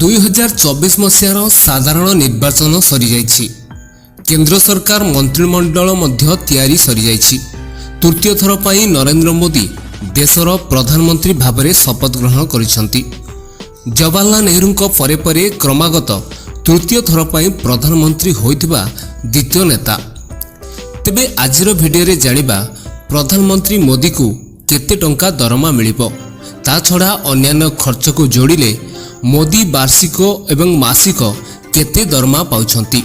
2024 ମସିହାର ସାଧାରଣ ନିର୍ବାଚନ ସରିଯାଇଛି। କେନ୍ଦ୍ର ସରକାର ମନ୍ତ୍ରିମଣ୍ଡଳ ମଧ୍ୟ ତିଆରି ସରିଯାଇଛି। ତୃତୀୟ ଥର ପାଇଁ ନରେନ୍ଦ୍ର ମୋଦି ଦେଶର ପ୍ରଧାନମନ୍ତ୍ରୀ ଭାବରେ ଶପଥ ଗ୍ରହଣ କରିଛନ୍ତି। ଜବାହରଲାଲ ନେହେରୁଙ୍କ ପରେ ପରେ କ୍ରମାଗତ ତୃତୀୟ ଥର ପାଇଁ ପ୍ରଧାନମନ୍ତ୍ରୀ ହୋଇଥିବା ଦ୍ୱିତୀୟ ନେତା। ତେବେ ଆଜିର ଭିଡ଼ିଓରେ ଜାଣିବା ପ୍ରଧାନମନ୍ତ୍ରୀ ମୋଦିକୁ କେତେ ଟଙ୍କା ଦରମା ମିଳିବ। ତା ଛଡ଼ା ଅନ୍ୟାନ୍ୟ ଖର୍ଚ୍ଚକୁ ଯୋଡ଼ିଲେ ମୋଦି ବାର୍ଷିକ ଏବଂ ମାସିକ କେତେ ଦରମା ପାଉଛନ୍ତି।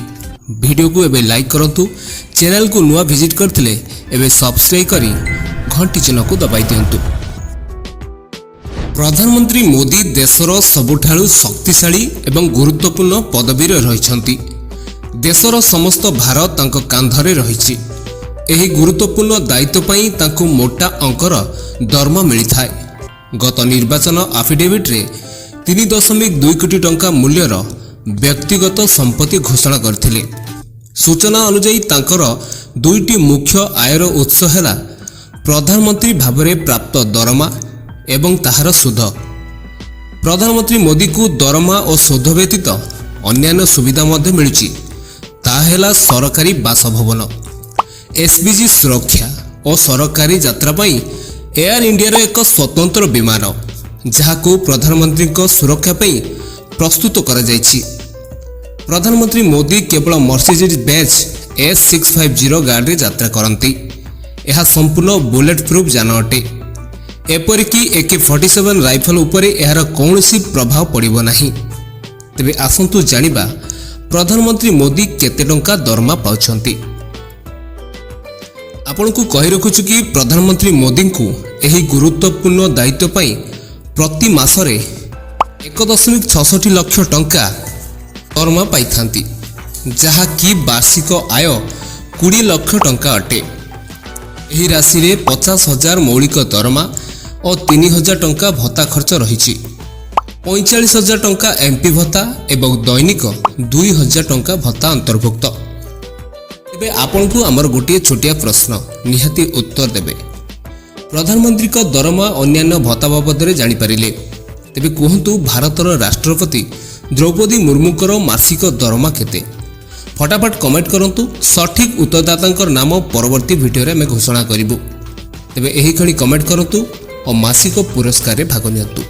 ଭିଡ଼ିଓକୁ ଏବେ ଲାଇକ୍ କରନ୍ତୁ। ଚ୍ୟାନେଲକୁ ନୂଆ ଭିଜିଟ୍ କରିଥିଲେ ଏବେ ସବସ୍କ୍ରାଇବ୍ କରି ଘଣ୍ଟି ଚିହ୍ନକୁ ଦବାଇ ଦିଅନ୍ତୁ। ପ୍ରଧାନମନ୍ତ୍ରୀ ମୋଦି ଦେଶର ସବୁଠାରୁ ଶକ୍ତିଶାଳୀ ଏବଂ ଗୁରୁତ୍ୱପୂର୍ଣ୍ଣ ପଦବୀରେ ରହିଛନ୍ତି। ଦେଶର ସମସ୍ତ ଭାର ତାଙ୍କ କାନ୍ଧରେ ରହିଛି। ଏହି ଗୁରୁତ୍ୱପୂର୍ଣ୍ଣ ଦାୟିତ୍ୱ ପାଇଁ ତାଙ୍କୁ ମୋଟା ଅଙ୍କର ଦରମା ମିଳିଥାଏ। ଗତ ନିର୍ବାଚନ ଆଫିଡେଭିଟ୍ରେ 3.2 କୋଟି ଟଙ୍କା ମୂଲ୍ୟର ବ୍ୟକ୍ତିଗତ ସମ୍ପତ୍ତି ଘୋଷଣା କରିଥିଲେ। ସୂଚନା ଅନୁଯାୟୀ ତାଙ୍କର ଦୁଇଟି ମୁଖ୍ୟ ଆୟର ଉତ୍ସ ହେଲା ପ୍ରଧାନମନ୍ତ୍ରୀ ଭାବରେ ପ୍ରାପ୍ତ ଦରମା ଏବଂ ତାହାର ସୁଧ। ପ୍ରଧାନମନ୍ତ୍ରୀ ମୋଦିକୁ ଦରମା ଓ ସୁଧ ବ୍ୟତୀତ ଅନ୍ୟାନ୍ୟ ସୁବିଧା ମଧ୍ୟ ମିଳୁଛି। ତାହା ହେଲା ସରକାରୀ ବାସଭବନ, ଏସ୍ପିଜି ସୁରକ୍ଷା ଓ ସରକାରୀ ଯାତ୍ରା ପାଇଁ ଏୟାର ଇଣ୍ଡିଆର ଏକ ସ୍ୱତନ୍ତ୍ର ବିମାନ, ଯାହାକୁ ପ୍ରଧାନମନ୍ତ୍ରୀଙ୍କ ସୁରକ୍ଷା ପାଇଁ ପ୍ରସ୍ତୁତ କରାଯାଇଛି। ପ୍ରଧାନମନ୍ତ୍ରୀ ମୋଦି କେବଳ ମର୍ସିଡିଜ୍ ବେଞ୍ଚ୍ S650 ଗାଡ଼ିରେ ଯାତ୍ରା କରନ୍ତି। ଏହା ସମ୍ପୂର୍ଣ୍ଣ ବୁଲେଟ୍ ପ୍ରୁଫ୍ ଯାନ ଅଟେ। ଏପରିକି AK-47 ରାଇଫଲ ଉପରେ ଏହାର କୌଣସି ପ୍ରଭାବ ପଡ଼ିବ ନାହିଁ। ତେବେ ଆସନ୍ତୁ ଜାଣିବା ପ୍ରଧାନମନ୍ତ୍ରୀ ମୋଦି କେତେ ଟଙ୍କା ଦରମା ପାଉଛନ୍ତି। ଆପଣଙ୍କୁ କହି ରଖୁଛୁ କି ପ୍ରଧାନମନ୍ତ୍ରୀ ମୋଦିଙ୍କୁ ଏହି ଗୁରୁତ୍ୱପୂର୍ଣ୍ଣ ଦାୟିତ୍ୱ ପାଇଁ ପ୍ରତି ମାସରେ 1.66 ଲକ୍ଷ ଟଙ୍କା ଦରମା ପାଇଥାନ୍ତି, ଯାହାକି ବାର୍ଷିକ ଆୟ 20 ଲକ୍ଷ ଟଙ୍କା ଅଟେ। ଏହି ରାଶିରେ 50,000 ମୌଳିକ ଦରମା ଓ 3,000 ଟଙ୍କା ଭତ୍ତା ଖର୍ଚ୍ଚ ରହିଛି। 45,000 ଟଙ୍କା MP ଭତ୍ତା ଏବଂ ଦୈନିକ 2,000 ଟଙ୍କା ଭତ୍ତା ଅନ୍ତର୍ଭୁକ୍ତ। ଏବେ ଆପଣଙ୍କୁ ଆମର ଗୋଟିଏ ଛୋଟିଆ ପ୍ରଶ୍ନ, ନିହାତି ଉତ୍ତର ଦେବେ। ପ୍ରଧାନମନ୍ତ୍ରୀଙ୍କ ଦରମା ଅନ୍ୟାନ୍ୟ ଭତ୍ତା ବାବଦରେ ଜାଣିପାରିଲେ। ତେବେ କୁହନ୍ତୁ, ଭାରତର ରାଷ୍ଟ୍ରପତି ଦ୍ରୌପଦୀ ମୁର୍ମୁଙ୍କର ମାସିକ ଦରମା କେତେ? ଫଟାଫଟ କମେଣ୍ଟ କରନ୍ତୁ। ସଠିକ୍ ଉତ୍ତରଦାତାଙ୍କର ନାମ ପରବର୍ତ୍ତୀ ଭିଡ଼ିଓରେ ଆମେ ଘୋଷଣା କରିବୁ। ତେବେ ଏହି କ୍ଷଣି କମେଣ୍ଟ କରନ୍ତୁ ଓ ମାସିକ ପୁରସ୍କାରରେ ଭାଗ ନିଅନ୍ତୁ।